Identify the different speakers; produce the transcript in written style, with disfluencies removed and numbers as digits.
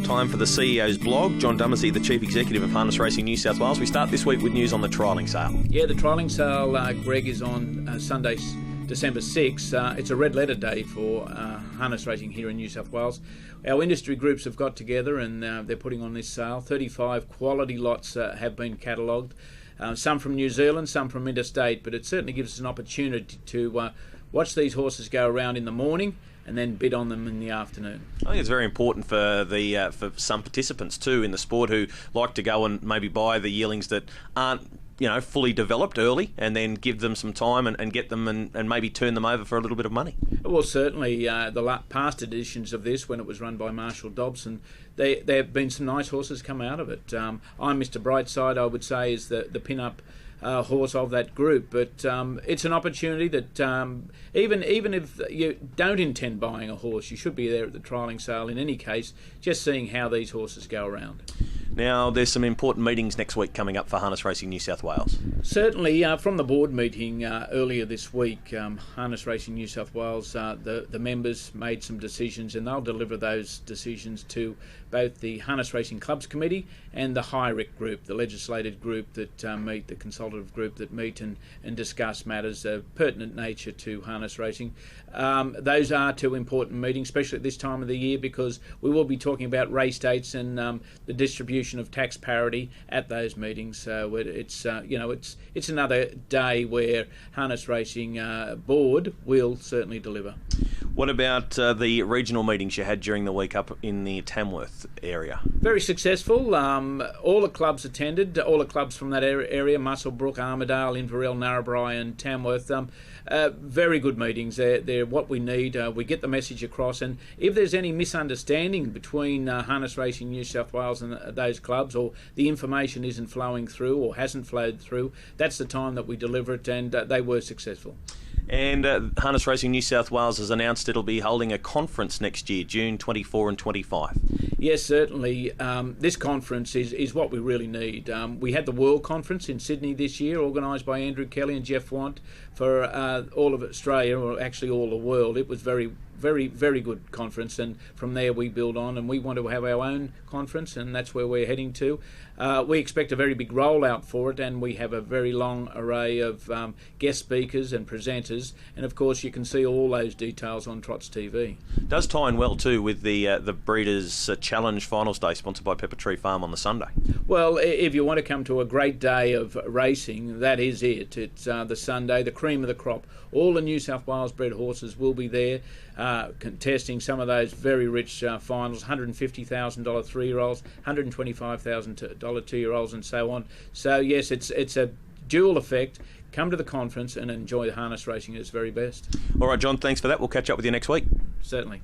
Speaker 1: Time for the CEO's blog. John Dummersey, the Chief Executive of Harness Racing New South Wales. We start this week with news on the trialling sale.
Speaker 2: Yeah, the trialling sale, Greg, is on Sunday, December 6. It's a red letter day for harness racing here in New South Wales. Our industry groups have got together and they're putting on this sale. 35 quality lots have been catalogued. Some from New Zealand, some from interstate, but it certainly gives us an opportunity to watch these horses go around in the morning and then bid on them in the afternoon.
Speaker 1: I think it's very important for the for some participants too in the sport who like to go and maybe buy the yearlings that aren't fully developed early, and then give them some time and get them and maybe turn them over for a little bit of money.
Speaker 2: Well, certainly the past editions of this, when it was run by Marshall Dobson, there have been some nice horses come out of it. I'm Mr. Brightside, I would say, is the pin-up horse of that group, but it's an opportunity that even if you don't intend buying a horse, you should be there at the trialling sale in any case, just seeing how these horses go around.
Speaker 1: Now, there's some important meetings next week coming up for Harness Racing New South Wales.
Speaker 2: Certainly, from the board meeting earlier this week, Harness Racing New South Wales, the members made some decisions, and they'll deliver those decisions to both the Harness Racing Clubs Committee and the HIREC group, the legislative group that meet, the consultative group that meet and discuss matters of pertinent nature to harness racing. Those are two important meetings, especially at this time of the year, because we will be talking about race dates and the distribution of tax parity at those meetings. So it's another day where Harness Racing Board will certainly deliver.
Speaker 1: What about the regional meetings you had during the week up in the Tamworth area?
Speaker 2: Very successful. All the clubs attended, all the clubs from that area, Muswellbrook, Armidale, Inverell, Narrabri and Tamworth. Very good meetings. They're what we need. We get the message across, and if there's any misunderstanding between Harness Racing New South Wales and those clubs, or the information isn't flowing through or hasn't flowed through, that's the time that we deliver it, and they were successful.
Speaker 1: And Harness Racing New South Wales has announced it'll be holding a conference next year, June 24 and 25.
Speaker 2: Yes, certainly. This conference is what we really need. We had the World Conference in Sydney this year, organised by Andrew Kelly and Jeff Want for all of Australia, or actually all the world. It was very, very good conference, and from there we build on, and we want to have our own conference, and that's where we're heading to. We expect a very big rollout for it, and we have a very long array of guest speakers and presenters, and of course you can see all those details on Trots TV.
Speaker 1: Does tie in well too with the Breeders' Challenge Finals Day, sponsored by Pepper Tree Farm on the Sunday.
Speaker 2: Well, if you want to come to a great day of racing, that is it. It's the Sunday, the cream of the crop. All the New South Wales bred horses will be there, contesting some of those very rich finals, $150,000 3-year-olds, $125,000 2-year-olds, and so on. So yes, it's a dual effect. Come to the conference and enjoy harness racing at its very best.
Speaker 1: All right, John, thanks for that. We'll catch up with you next week.
Speaker 2: Certainly.